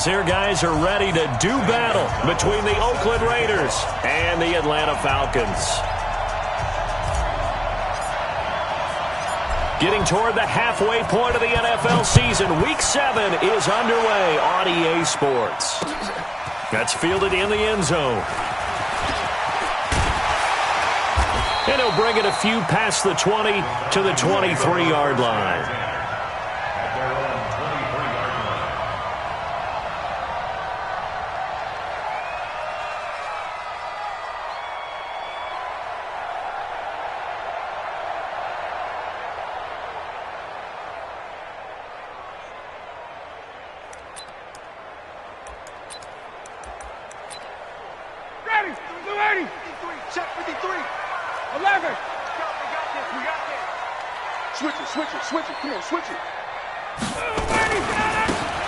Here, guys are ready to do battle between the Oakland Raiders and the Atlanta Falcons. Getting toward the halfway point of the NFL season, Week 7 is underway on EA Sports. That's fielded in the end zone. And he'll bring it a few past the 20 to the 23-yard line.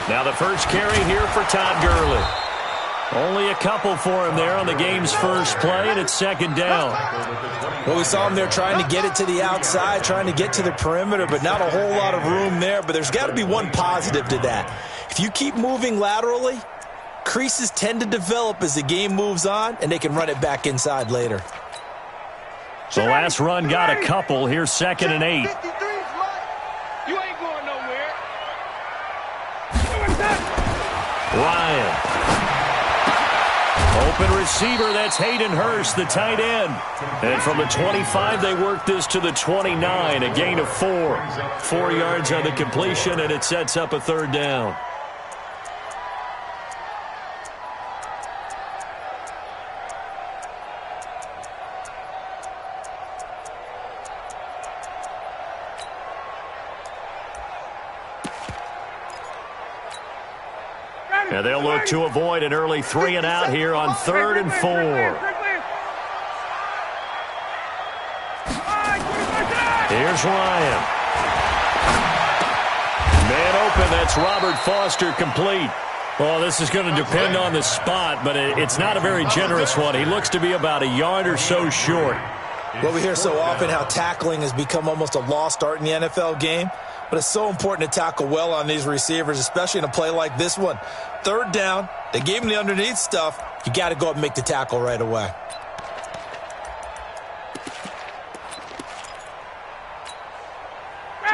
Now the first carry here for Todd Gurley. Only a couple for him there on the game's first play, and it's second down. Well, we saw him there trying to get it to the outside, trying to get to the perimeter, but not a whole lot of room there. But there's got to be one positive to that. If you keep moving laterally, creases tend to develop as the game moves on, and they can run it back inside later. The last run got a couple. Here's 2nd and 8. Ryan. Open receiver, that's Hayden Hurst, the tight end. And from the 25, they work this to the 29, a gain of 4. 4 yards on the completion, and it sets up a third down. And they'll look to avoid an early 3 and out here on 3rd and 4. Here's Ryan. Man open, that's Robert Foster complete. Well, this is going to depend on the spot, but it's not a very generous one. He looks to be about a yard or so short. Well, we hear so often how tackling has become almost a lost art in the NFL game. But it's so important to tackle well on these receivers, especially in a play like this one. 3rd down, they gave him the underneath stuff. You got to go up and make the tackle right away.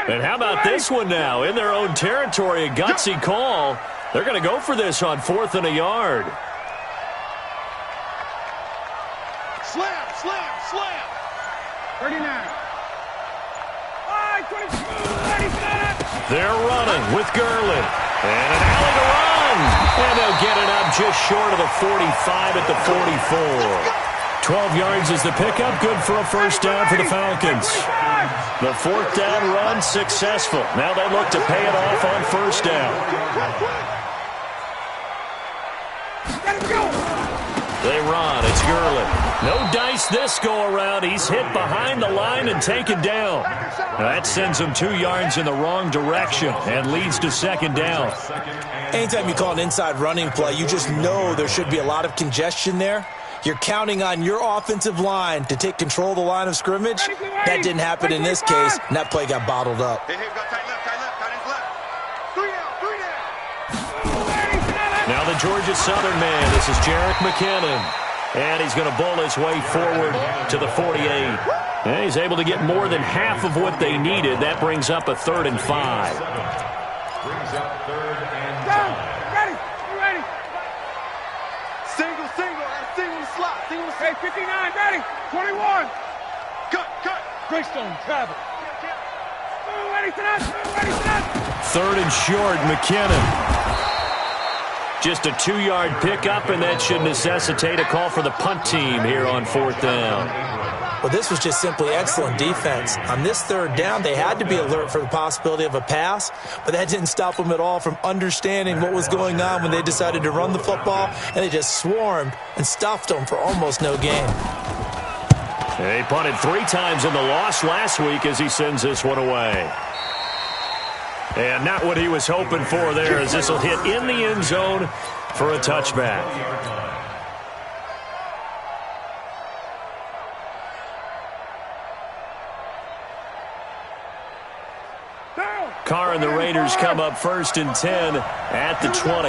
And how about this one now? In their own territory, a gutsy call. They're going to go for this on 4th and a yard. Slam, slam, slam. 39. They're running with Gurley. And an alley to run. And they'll get it up just short of the 45 at the 44. 12 yards is the pickup. Good for a first down for the Falcons. The 4th down run successful. Now they look to pay it off on 1st down. They run. It's Gurley. No dice this go-around. He's hit behind the line and taken down. That sends him 2 yards in the wrong direction and leads to 2nd down. Anytime you call an inside running play, you just know there should be a lot of congestion there. You're counting on your offensive line to take control of the line of scrimmage. That didn't happen in this case, and that play got bottled up. Now the Georgia Southern man. This is Jerick McKinnon. And he's going to bowl his way forward to the 48. And he's able to get more than half of what they needed. That brings up a 3rd and 5. Brings up 3rd and 5. Ready. You ready? Single, single the slot. Single, hey, 59, ready. 21. Cut. Greystone, travel. Ready, tonight. 3rd and short, McKinnon. Just a 2-yard pickup, and that should necessitate a call for the punt team here on 4th down. Well, this was just simply excellent defense. On this 3rd down, they had to be alert for the possibility of a pass, but that didn't stop them at all from understanding what was going on when they decided to run the football, and they just swarmed and stuffed them for almost no gain. He punted 3 times in the loss last week as he sends this one away. And not what he was hoping for there, as this will hit in the end zone for a touchback. Carr and the Raiders come up 1st and 10 at the 20.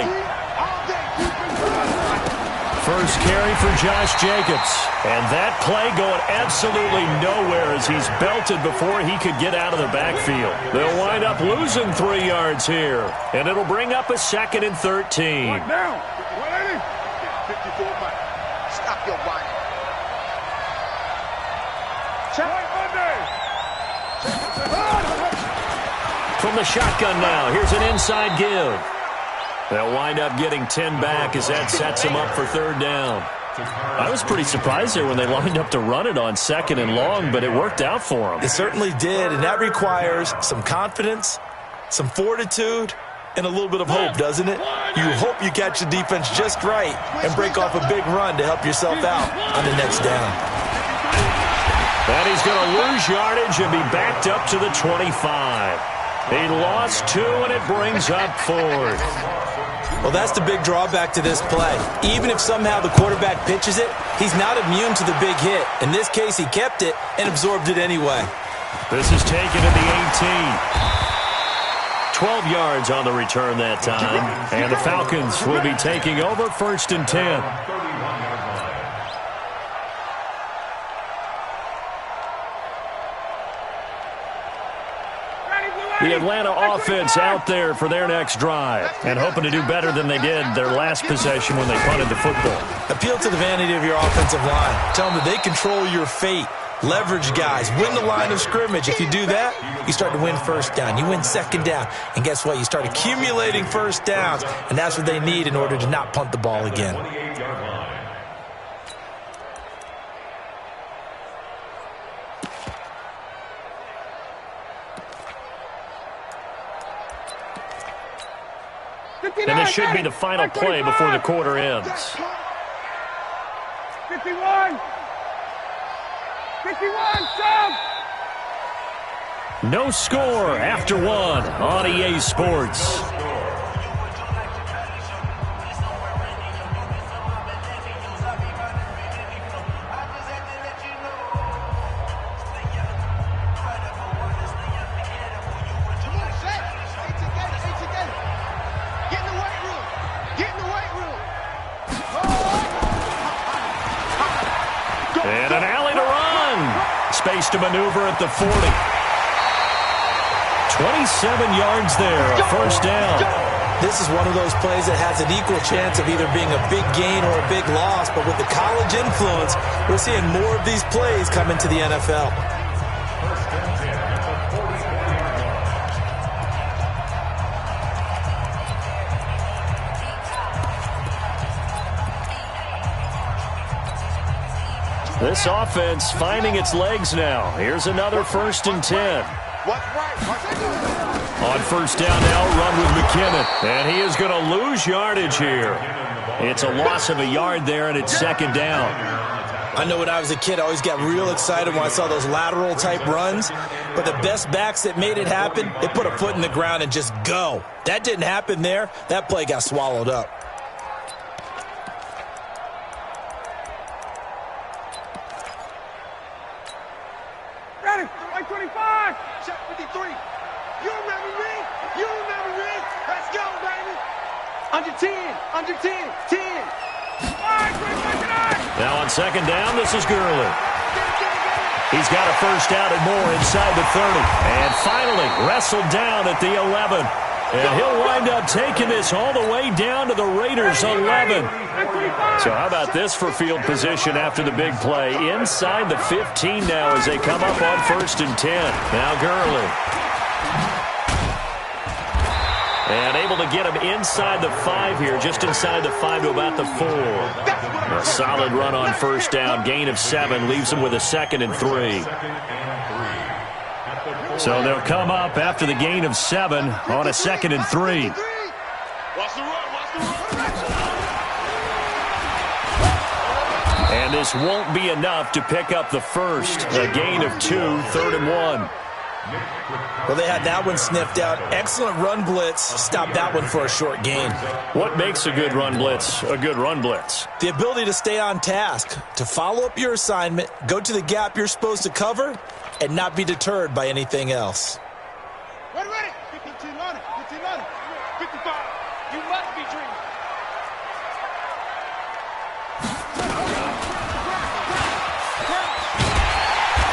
first carry for Josh Jacobs. And that play going absolutely nowhere as he's belted before he could get out of the backfield. They'll wind up losing 3 yards here. And it'll bring up a 2nd and 13. One down. 180. 54 back. Stop your whining. Check Monday. From the shotgun now, here's an inside give. They'll wind up getting 10 back as that sets them up for 3rd down. I was pretty surprised there when they lined up to run it on 2nd and long, but it worked out for them. It certainly did, and that requires some confidence, some fortitude, and a little bit of hope, doesn't it? You hope you catch the defense just right and break off a big run to help yourself out on the next down. And he's going to lose yardage and be backed up to the 25. He lost 2, and it brings up 4th. Well, that's the big drawback to this play. Even if somehow the quarterback pitches it, he's not immune to the big hit. In this case, he kept it and absorbed it anyway. This is taken at the 18. 12 yards on the return that time. And the Falcons will be taking over 1st and 10. The Atlanta offense out there for their next drive and hoping to do better than they did their last possession when they punted the football. Appeal to the vanity of your offensive line. Tell them that they control your fate. Leverage guys. Win the line of scrimmage. If you do that, you start to win 1st down. You win 2nd down. And guess what? You start accumulating 1st downs. And that's what they need in order to not punt the ball again. And this should be the final play before the quarter ends. 51. 51, sub. No score after 1 on EA Sports. And an alley to run. Space to maneuver at the 40. 27 yards there, a 1st down. This is one of those plays that has an equal chance of either being a big gain or a big loss, but with the college influence, we're seeing more of these plays come into the NFL. This offense finding its legs now. Here's another 1st and 10. On 1st down now, run with McKinnon. And he is going to lose yardage here. It's a loss of a yard there, and it's 2nd down. I know when I was a kid, I always got real excited when I saw those lateral-type runs. But the best backs that made it happen, they put a foot in the ground and just go. That didn't happen there. That play got swallowed up. Ready, 25. Check 53. You remember me? You remember me? Let's go, baby. Under 10, under 10, 10. Now on 2nd down, this is Gurley. He's got a 1st down and more inside the 30. And finally wrestled down at the 11. And he'll wind up taking this all the way down to the Raiders' 11. So how about this for field position after the big play? Inside the 15 now as they come up on 1st and 10. Now Gurley. And able to get him inside the 5 here, just inside the 5 to about the 4. A solid run on 1st down, gain of 7, leaves him with a 2nd and 3. So they'll come up after the gain of 7 on a 2nd and 3. And this won't be enough to pick up the 1st. A gain of 2, 3rd and 1. Well, they had that one sniffed out. Excellent run blitz. Stopped that one for a short gain. What makes a good run blitz a good run blitz? The ability to stay on task, to follow up your assignment, go to the gap you're supposed to cover, and not be deterred by anything else. Ready, ready. 15 on it, 15 on it. 55. You must be dreaming.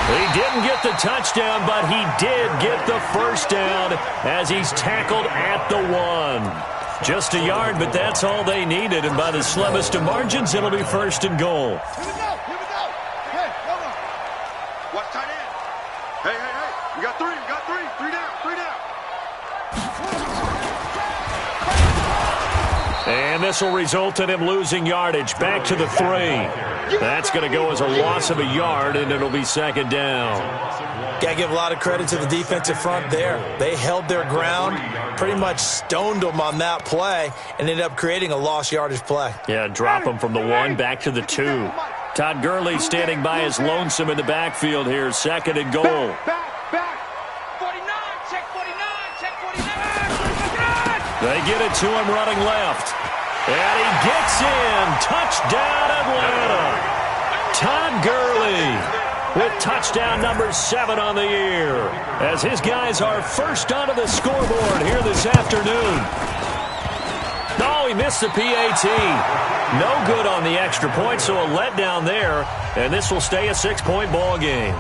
He didn't get the touchdown, but he did get the first down as he's tackled at the 1. Just a yard, but that's all they needed, and by the slimmest of margins, it'll be 1st and goal. Here we go. Hey, hold on. Watch tight end. Hey. We got three. Three down. And this will result in him losing yardage. Back to the 3. That's going to go as a loss of a yard, and it'll be 2nd down. Got to give a lot of credit to the defensive front there. They held their ground, pretty much stoned them on that play, and ended up creating a lost yardage play. Yeah, drop him from the 1 back to the 2. Todd Gurley standing by his lonesome in the backfield here. 2nd and goal. Back. 49. Check 49. They get it to him running left. And he gets in. Touchdown, Atlanta. Todd Gurley with touchdown number 7 on the year, as his guys are first onto the scoreboard here this afternoon. Oh, he missed the PAT. No good on the extra point, so a letdown there, and this will stay a 6-point ball game.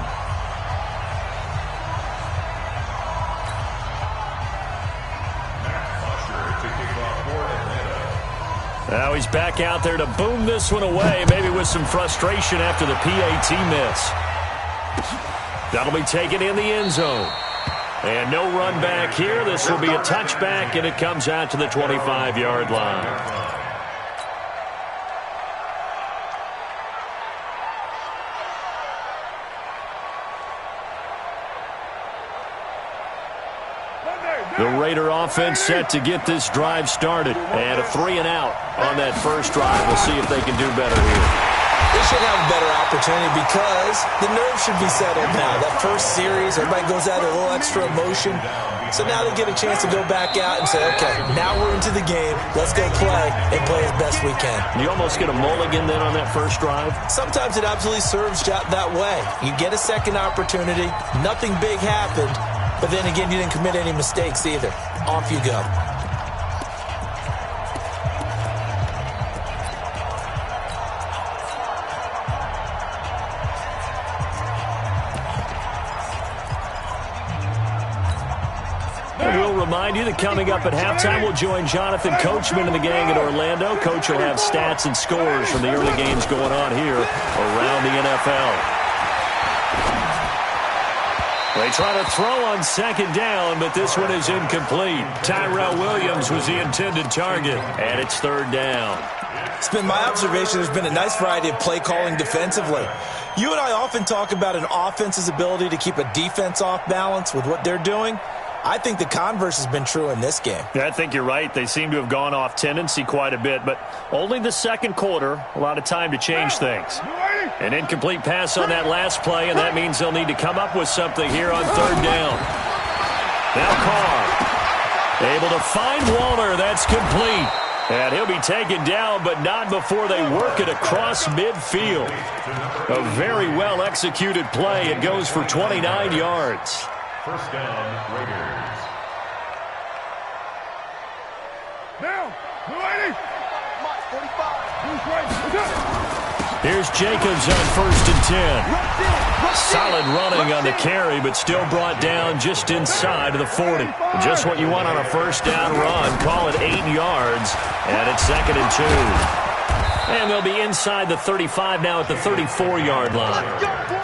Now he's back out there to boom this one away, maybe with some frustration after the PAT miss. That'll be taken in the end zone. And no run back here. This will be a touchback, and it comes out to the 25-yard line. The Raider offense set to get this drive started. And a 3-and-out on that first drive. We'll see if they can do better here. They should have a better opportunity because the nerves should be settled now. That first series, everybody goes out a little extra emotion. So now they get a chance to go back out and say, okay, now we're into the game. Let's go play and play as best we can. You almost get a mulligan then on that first drive? Sometimes it absolutely serves that way. You get a second opportunity. Nothing big happened. But then again, you didn't commit any mistakes either. Off you go. And we'll remind you that coming up at halftime, we'll join Jonathan Coachman and the gang in Orlando. Coach will have stats and scores from the early games going on here around the NFL. They try to throw on 2nd down, but this one is incomplete. Tyrell Williams was the intended target, and it's 3rd down. It's been my observation there's been a nice variety of play calling defensively. You and I often talk about an offense's ability to keep a defense off balance with what they're doing. I think the converse has been true in this game. Yeah, I think you're right. They seem to have gone off tendency quite a bit, but only the 2nd quarter, a lot of time to change things. An incomplete pass on that last play, and that means they'll need to come up with something here on 3rd down. Now Carr, able to find Waller. That's complete. And he'll be taken down, but not before they work it across midfield. A very well-executed play. It goes for 29 yards. First down, Raiders. Now, 280. 45. Here's Jacobs on 1st and 10. Solid running on the carry, but still brought down just inside of the 40. Just what you want on a first down run. Call it 8 yards, and it's 2nd and 2. And they'll be inside the 35 now at the 34-yard line.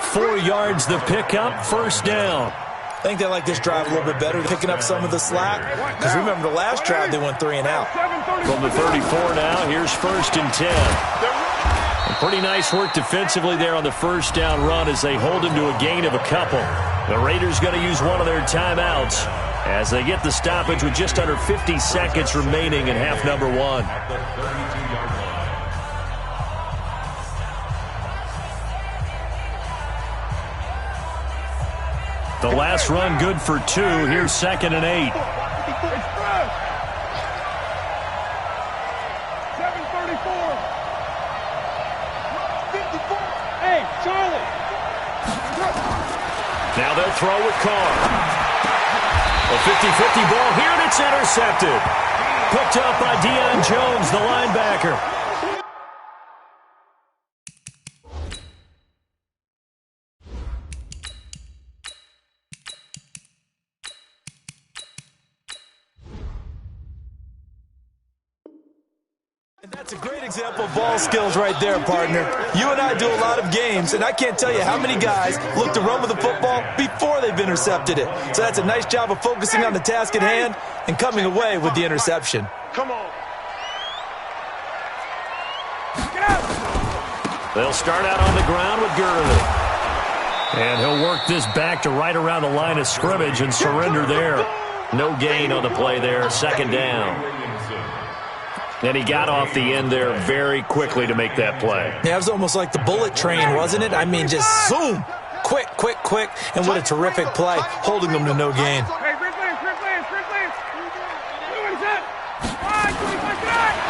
4 yards the pickup, 1st down. I think they like this drive a little bit better, picking up some of the slack. Because remember, the last drive, they went 3-and-out. From the 34 now, here's 1st and 10. Pretty nice work defensively there on the first down run as they hold him to a gain of a couple. The Raiders going to use one of their timeouts as they get the stoppage with just under 50 seconds remaining in half number 1. The last run good for 2. Here's 2nd and 8. 7:34. Hey, Charlie. Now they'll throw with Carr. A 50-50 ball here, and it's intercepted. Picked up by Deion Jones, the linebacker. That's a great example of ball skills right there, partner. You and I do a lot of games, and I can't tell you how many guys look to run with the football before they've intercepted it. So that's a nice job of focusing on the task at hand and coming away with the interception. Come on. They'll start out on the ground with Gurley. And he'll work this back to right around the line of scrimmage and surrender there. No gain on the play there, second down. And he got off the end there very quickly to make that play. Yeah, it was almost like the bullet train, wasn't it? I mean, just zoom. Quick, quick, quick. And what a terrific play, holding them to no gain.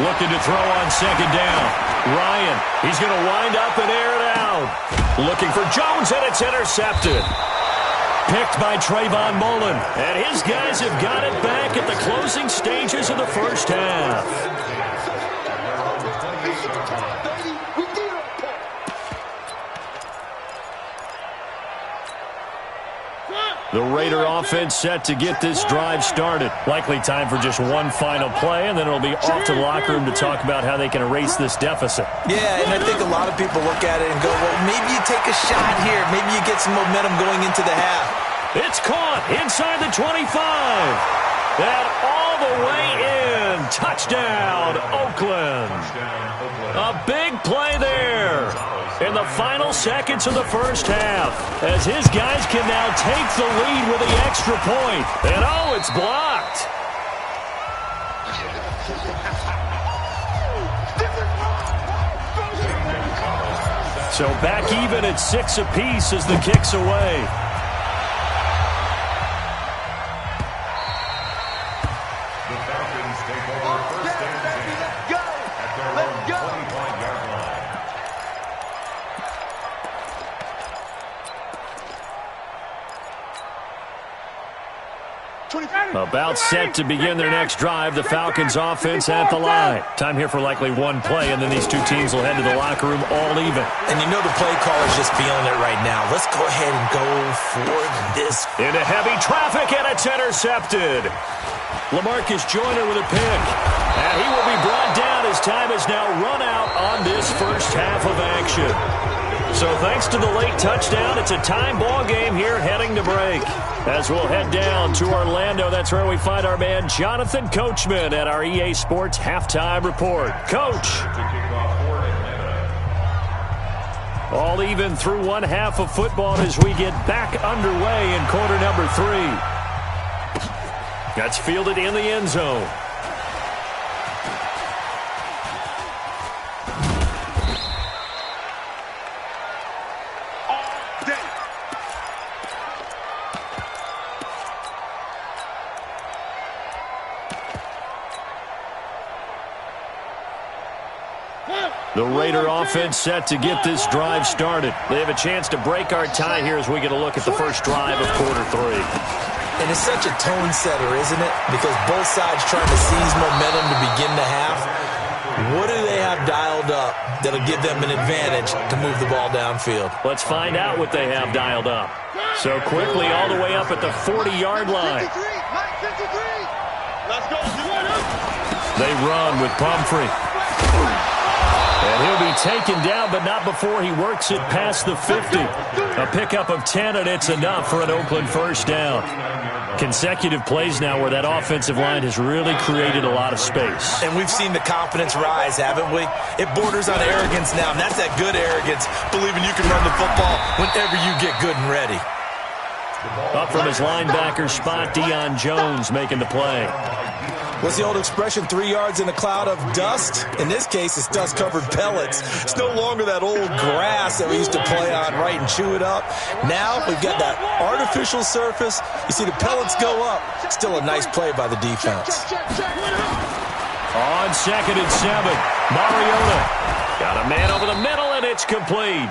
Looking to throw on second down. Ryan, he's going to wind up and air it out. Looking for Jones, and it's intercepted. Picked by Trayvon Mullen. And his guys have got it back at the closing stages of the first half. The Raider offense set to get this drive started. Likely time for just one final play, and then it'll be off to the locker room to talk about how they can erase this deficit. Yeah, and I think a lot of people look at it and go, well, maybe you take a shot here. Maybe you get some momentum going into the half. It's caught inside the 25. And all the way in. Touchdown, Oakland. A big play there in the final seconds of the first half, as his guys can now take the lead with the extra point. And oh, it's blocked. So back even at 6 apiece as the kick's away. The Falcons take over first and 10 at their own 25-yard line. About set to begin their next drive, the Falcons offense at the line. Time here for likely one play, and then these two teams will head to the locker room all even. And you know the play caller's just feeling it right now. Let's go ahead and go for this. Into heavy traffic, and it's intercepted. LaMarcus Joyner with a pick. And he will be brought down as time has now run out on this first half of action. So thanks to the late touchdown, it's a time ball game here heading to break. As we'll head down to Orlando, that's where we find our man Jonathan Coachman at our EA Sports Halftime Report. Coach. All even through one half of football as we get back underway in quarter number 3. That's fielded in the end zone. The Raider offense set to get this drive started. They have a chance to break our tie here as we get a look at the first drive of quarter 3. And it's such a tone setter, isn't it? Because both sides trying to seize momentum to begin the half. What do they have dialed up that'll give them an advantage to move the ball downfield? Let's find out what they have dialed up. So quickly all the way up at the 40-yard line. Let's go. They run with Pumphrey. And he'll be taken down, but not before he works it past the 50. A pickup of 10, and it's enough for an Oakland first down. Consecutive plays now where that offensive line has really created a lot of space. And we've seen the confidence rise, haven't we? It borders on arrogance now, and that's that good arrogance, believing you can run the football whenever you get good and ready. Up from his linebacker spot, Deion Jones making the play. What's the old expression, 3 yards in a cloud of dust? In this case, it's dust-covered pellets. It's no longer that old grass that we used to play on, right, and chew it up. Now we've got that artificial surface. You see the pellets go up. Still a nice play by the defense. On 2nd and 7, Mariota. Got a man over the middle, and it's complete.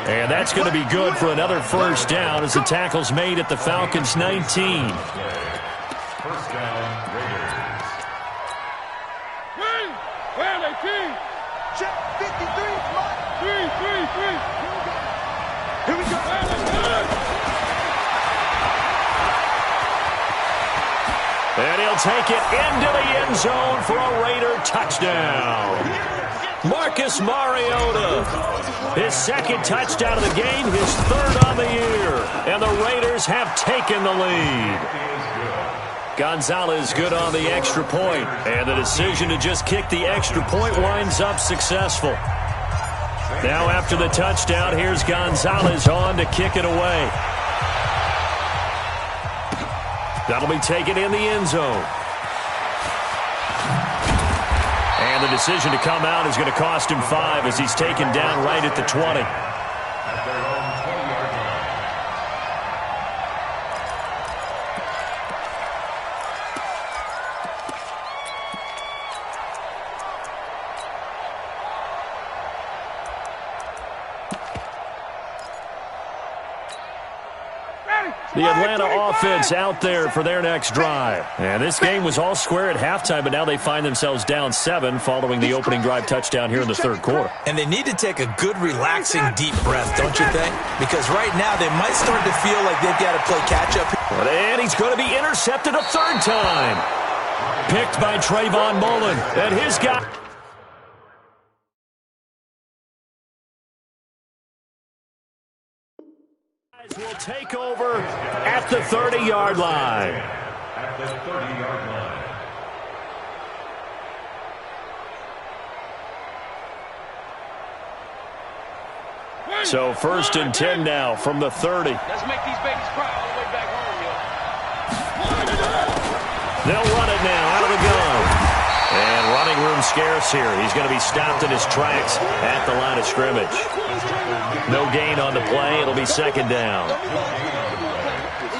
And that's going to be good for another first down as the tackle's made at the Falcons' 19. First down, Raiders. Where are they, team? Check 53, Mike. 3. Here we go. And he'll take it into the end zone for a Raider touchdown. Marcus Mariota, his second touchdown of the game, his third on the year. And the Raiders have taken the lead. Gonzalez good on the extra point. And the decision to just kick the extra point winds up successful. Now after the touchdown, here's Gonzalez on to kick it away. That'll be taken in the end zone. And the decision to come out is going to cost him 5 as he's taken down right at the 20. At their own 20-yard line. The Atlanta offense out there for their next drive. And this game was all square at halftime, but now they find themselves down 7 following the opening drive touchdown here in the third quarter. And they need to take a good, relaxing, deep breath, don't you think? Because right now they might start to feel like they've got to play catch-up. And he's going to be intercepted a third time. Picked by Trayvon Mullen. And his guy... will take over at the 30-yard line. At the 30-yard line. So 1st and 10 now from the 30. Let's make these babies cry all the way back home, yo. They'll run it now out of the gun. And running room scarce here. He's going to be stopped in his tracks at the line of scrimmage. No gain on the play. It'll be second down.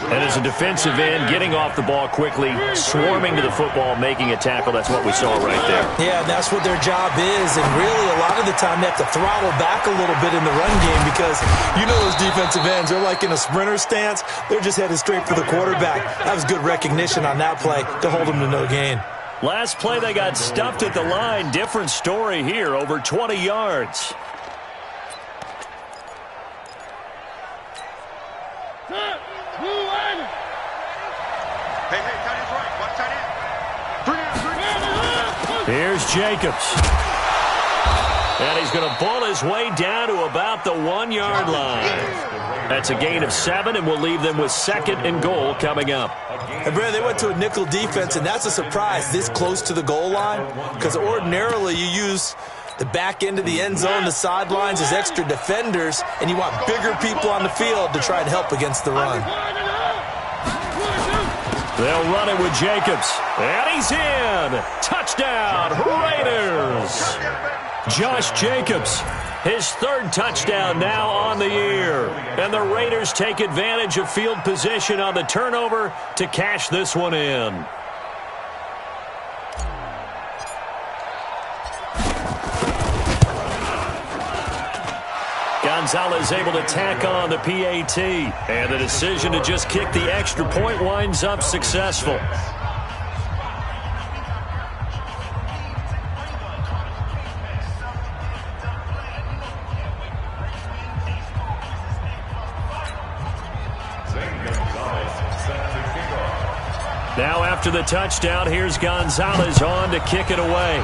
And as a defensive end, getting off the ball quickly, swarming to the football, making a tackle. That's what we saw right there. Yeah, that's what their job is. And really, a lot of the time, they have to throttle back a little bit in the run game because you know those defensive ends, they're like in a sprinter stance. They're just headed straight for the quarterback. That was good recognition on that play to hold them to no gain. Last play, they got stuffed at the line. Different story here, over 20 yards. Hey, tight end's right. Watch tight end. Here's Jacobs. And he's going to bull his way down to about the 1-yard line. That's a gain of 7, and we'll leave them with 2nd and goal coming up. And, Brad, they went to a nickel defense, and that's a surprise this close to the goal line because ordinarily you use the back end of the end zone, the sidelines as extra defenders, and you want bigger people on the field to try and help against the run. They'll run it with Jacobs. And he's in. Touchdown, Raiders. Josh Jacobs, his 3rd touchdown now on the year. And the Raiders take advantage of field position on the turnover to cash this one in. Gonzalez able to tack on the PAT. And the decision to just kick the extra point winds up successful. Now after the touchdown, here's Gonzalez on to kick it away.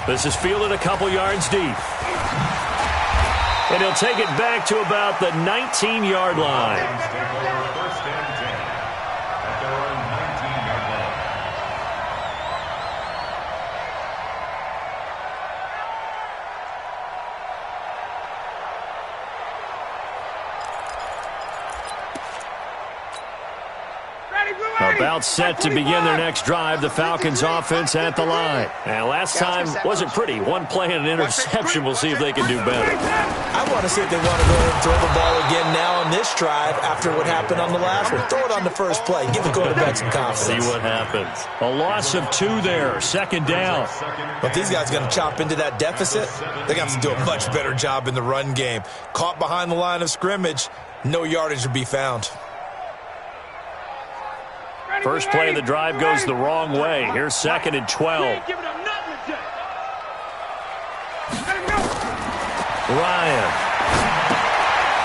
This is fielded a couple yards deep. And he'll take it back to about the 19-yard line. First and 10 at their own 19-yard line. About set to begin their next drive, the Falcons offense at the line. And last time wasn't pretty. One play and an interception. We'll see if they can do better. I want to see if they want to go ahead and throw the ball again now on this drive after what happened on the last one. Throw it on the first play. Give the quarterback some confidence. See what happens. A loss of 2 there. 2nd down. But these guys are going to chop into that deficit. They're going to have to do a much better job in the run game. Caught behind the line of scrimmage, no yardage to be found. First play of the drive goes the wrong way. Here's 2nd and 12. Ryan.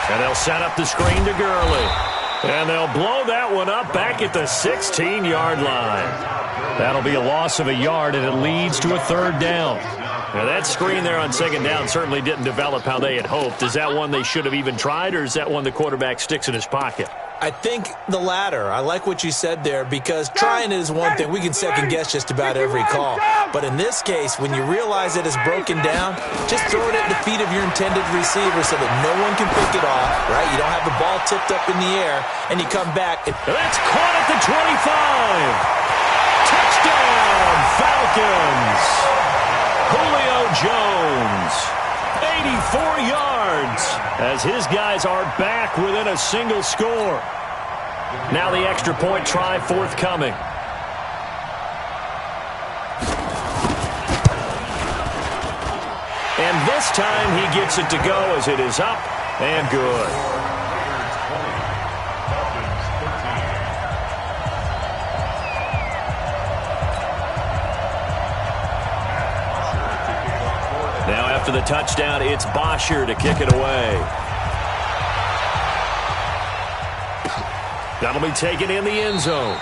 And they'll set up the screen to Gurley. And they'll blow that one up back at the 16-yard line. That'll be a loss of a yard, and it leads to a third down. Now, that screen there on second down certainly didn't develop how they had hoped. Is that one they should have even tried, or is that one the quarterback sticks in his pocket? I think the latter. I like what you said there, because trying is one thing. We can second-guess just about every call. But in this case, when you realize it is broken down, just throw it at the feet of your intended receiver so that no one can pick it off, right? You don't have the ball tipped up in the air, and you come back. That's caught at the 25. Touchdown, Falcons. Julio Jones, 84 yards, as his guys are back within a single score. Now the extra point try forthcoming. And this time he gets it to go as it is up and good. Now after the touchdown, it's Bosher to kick it away. That'll be taken in the end zone.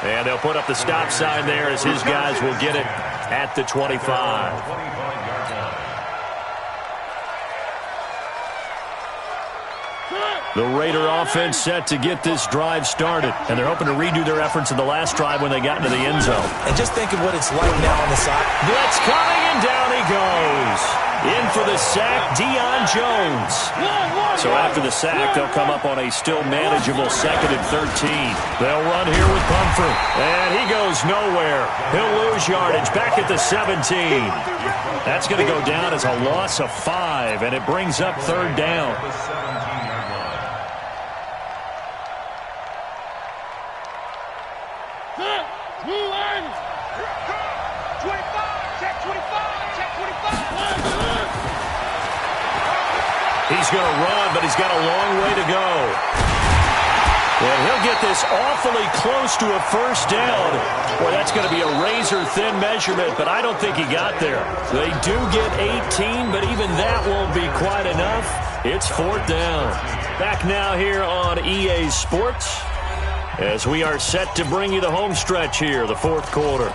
And they'll put up the stop sign there as his guys will get it at the 25. The Raider offense set to get this drive started. And they're hoping to redo their efforts in the last drive when they got into the end zone. And just think of what it's like now on the side. Blitz coming, and down he goes. In for the sack, Deion Jones. So after the sack, they'll come up on a still manageable 2nd and 13. They'll run here with Pumphrey. And he goes nowhere. He'll lose yardage back at the 17. That's going to go down as a loss of 5, and it brings up third down. He's going to run, but he's got a long way to go. And he'll get this awfully close to a first down. Boy, that's going to be a razor-thin measurement, but I don't think he got there. They do get 18, but even that won't be quite enough. It's fourth down. Back now here on EA Sports as we are set to bring you the home stretch here, the fourth quarter.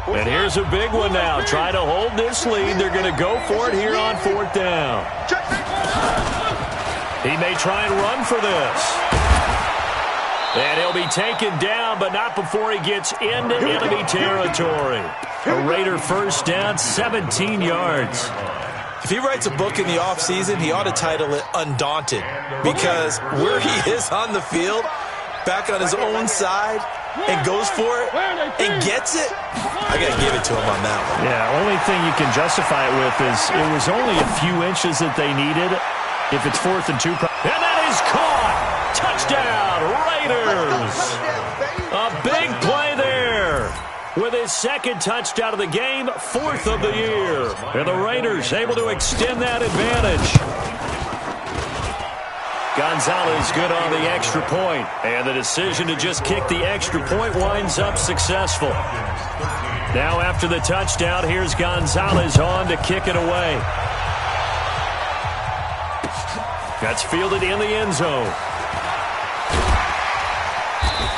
And here's a big one now. Try to hold this lead. They're going to go for it here on fourth down. He may try and run for this. And he'll be taken down, but not before he gets into enemy territory. A Raider first down, 17 yards. If he writes a book in the offseason, he ought to title it Undaunted, because where he is on the field, back on his own side, and goes for it and gets it, I got to give it to him on that one. Yeah, only thing you can justify it with is it was only a few inches that they needed. If it's 4th and 2. And that is caught. Touchdown, Raiders. A big play there. With his second touchdown of the game, 4th of the year. And the Raiders able to extend that advantage. Gonzalez good on the extra point, and the decision to just kick the extra point winds up successful. Now after the touchdown, here's Gonzalez on to kick it away. That's fielded in the end zone.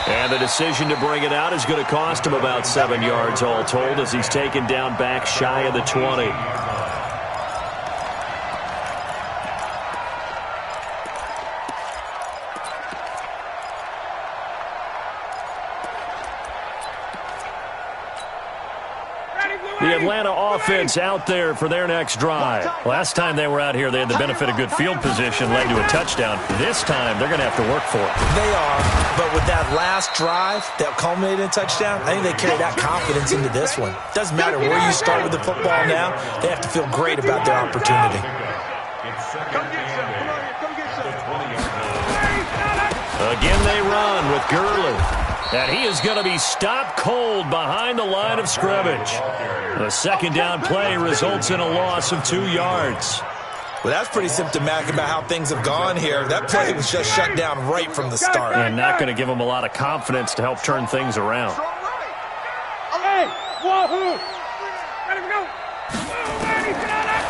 And the decision to bring it out is going to cost him about 7 yards all told as he's taken down back shy of the 20. The Atlanta offense out there for their next drive. Last time they were out here, they had the benefit of good field position, led to a touchdown. This time, they're going to have to work for it. They are, but with that last drive that culminated in a touchdown, I think they carry that confidence into this one. Doesn't matter where you start with the football now, they have to feel great about their opportunity. Again, they run with Gurley. And he is going to be stopped cold behind the line of scrimmage. The second down play results in a loss of 2 yards. Well, that's pretty symptomatic about how things have gone here. That play was just shut down right from the start. And not going to give them a lot of confidence to help turn things around. Hey, wahoo! Let him go.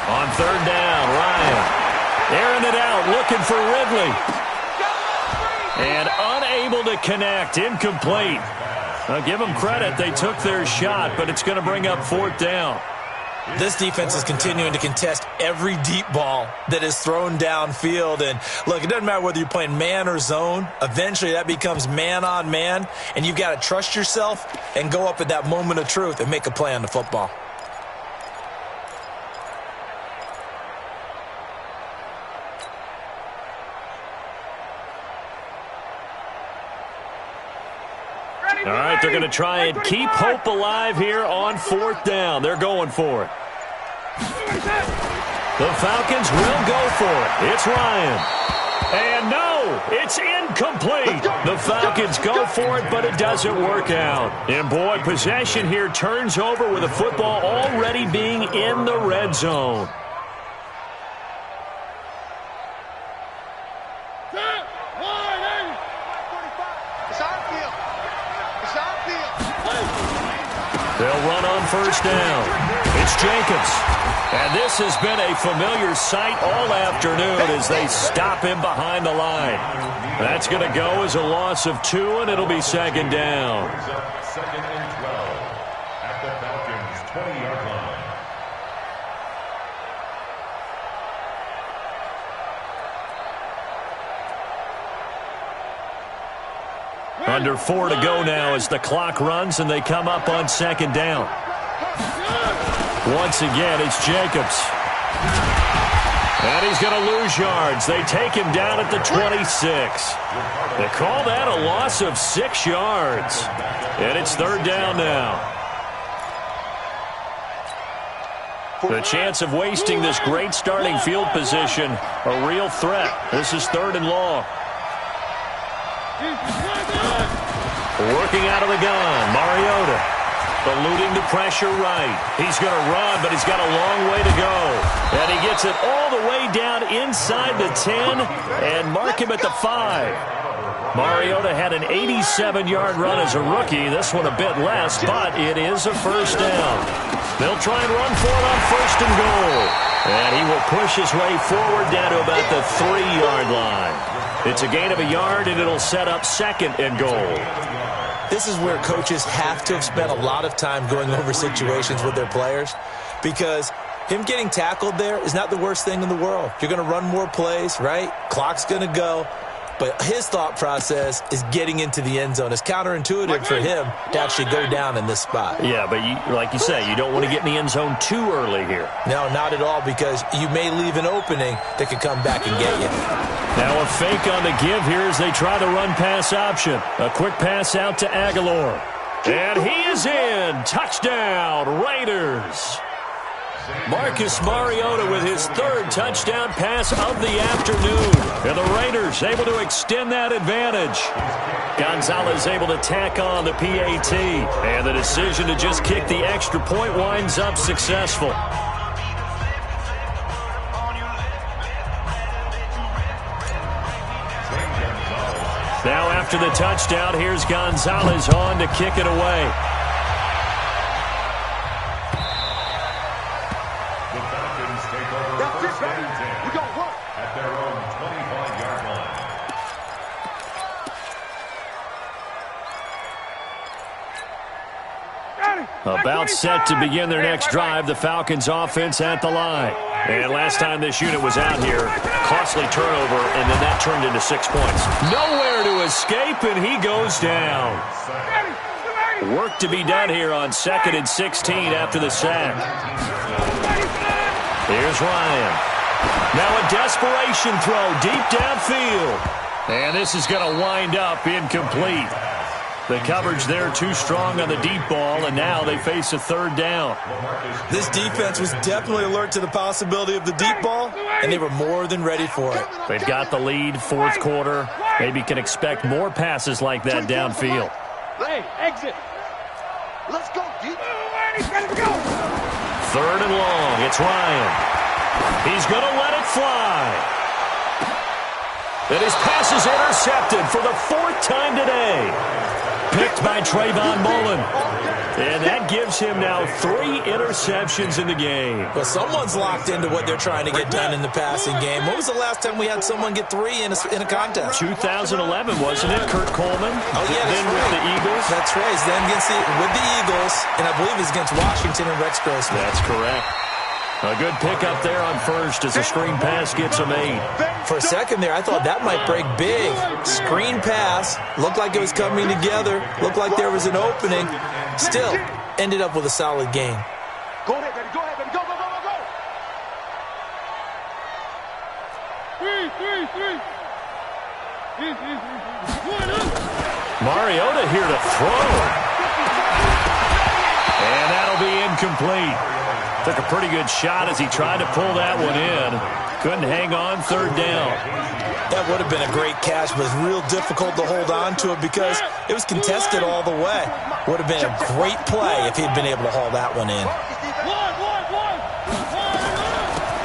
On third down, Ryan. Airing it out, looking for Ridley. And unable to connect, incomplete. I'll give them credit. They took their shot, but it's going to bring up fourth down. This defense is continuing to contest every deep ball that is thrown downfield. And, look, it doesn't matter whether you're playing man or zone. Eventually, that becomes man on man, and you've got to trust yourself and go up at that moment of truth and make a play on the football. All right, they're going to try and keep hope alive here on fourth down. They're going for it. The Falcons will go for it. It's Ryan. And no, it's incomplete. The Falcons go for it, but it doesn't work out. And, boy, possession here turns over with the football already being in the red zone. They'll run on first down. It's Jacobs. And this has been a familiar sight all afternoon as they stop him behind the line. That's going to go as a loss of 2, and it'll be second down. Second and 12 at the Falcons' 20-yard line. Under 4 to go now as the clock runs and they come up on second down. Once again, it's Jacobs. And he's going to lose yards. They take him down at the 26. They call that a loss of 6 yards. And it's third down now. The chance of wasting this great starting field position, a real threat. This is third and long. Working out of the gun, Mariota. Eluding the pressure right. He's going to run, but he's got a long way to go. And he gets it all the way down inside the 10 and mark him at the 5. Mariota had an 87-yard run as a rookie. This one a bit less, but it is a first down. They'll try and run for it on first and goal. And he will push his way forward down to about the 3-yard line. It's a gain of a yard, and it'll set up second and goal. This is where coaches have to have spent a lot of time going over situations with their players, because him getting tackled there is not the worst thing in the world. You're going to run more plays, right? Clock's going to go. But his thought process is getting into the end zone. It's counterintuitive for him to actually go down in this spot. Yeah, but like you say, you don't want to get in the end zone too early here. No, not at all, because you may leave an opening that could come back and get you. Now a fake on the give here as they try the run-pass option. A quick pass out to Aguilar. And he is in. Touchdown, Raiders. Marcus Mariota with his third touchdown pass of the afternoon. And the Raiders able to extend that advantage. Gonzalez able to tack on the PAT. And the decision to just kick the extra point winds up successful. Now after the touchdown, here's Gonzalez on to kick it away. At their own 25-yard line. About set to begin their next drive, the Falcons offense at the line. And last time this unit was out here, costly turnover, and then that turned into 6 points. Nowhere to escape, and he goes down. Work to be done here on 2nd and 16 after the sack. Here's Ryan. Now a desperation throw deep downfield. And this is going to wind up incomplete. The coverage there too strong on the deep ball, and now they face a third down. This defense was definitely alert to the possibility of the deep ball, and they were more than ready for it. They've got the lead, fourth quarter. Maybe can expect more passes like that downfield. Hey, exit. Let's go, deep. Third and long. It's Ryan. He's going to let it fly. And his pass is intercepted for the 4th time today. Picked by Trayvon Mullen. And that gives him now 3 interceptions in the game. Well, someone's locked into what they're trying to get done in the passing game. When was the last time we had someone get 3 in a contest? 2011, wasn't it? Kurt Coleman. Oh, yeah, then with the Eagles. That's right. He's then with the Eagles, and I believe it's against Washington and Rex Grossman. That's correct. A good pickup there on first as a screen pass gets him 8. For a second there, I thought that might break big. Screen pass. Looked like it was coming together. Looked like there was an opening. Still, ended up with a solid game. Go ahead, baby. Go ahead, baby. Go, go, go, go, go. 3. Mariota here to throw. And that'll be incomplete. Took a pretty good shot as he tried to pull that one in. Couldn't hang on 3rd down. That would have been a great catch, but it's real difficult to hold on to it because it was contested all the way. Would have been a great play if he'd been able to haul that one in.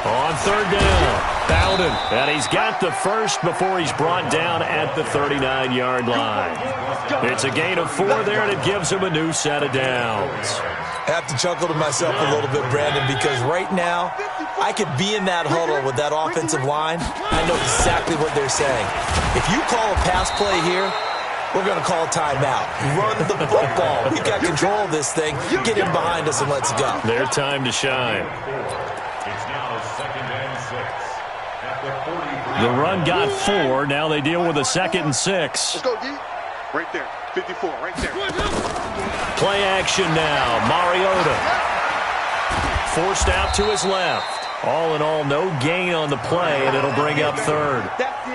On 3rd down, Bowden. And he's got the first before he's brought down at the 39-yard line. It's a gain of 4 there, and it gives him a new set of downs. I have to chuckle to myself a little bit, Brandon, because right now I could be in that huddle with that offensive line. I know exactly what they're saying. If you call a pass play here, we're going to call a timeout. Run the football. We've got control of this thing. Get in behind us and let's go. Their time to shine. It's now 2nd and 6 at the 43. The run got 4. Now they deal with a 2nd and 6. Let's go, D. Right there. 54, right there. Play action now. Mariota. Forced out to his left. All in all, no gain on the play, and it'll bring up 3rd.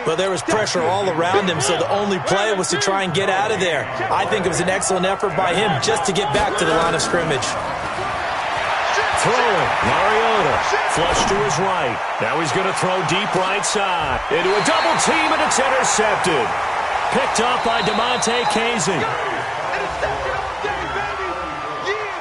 Well, there was pressure all around him, so the only play was to try and get out of there. I think it was an excellent effort by him just to get back to the line of scrimmage. Throwing. Mariota. Flush to his right. Now he's going to throw deep right side. Into a double team, and it's intercepted. Picked up by DeMonte Casey. Intercepted all day, baby. Yeah.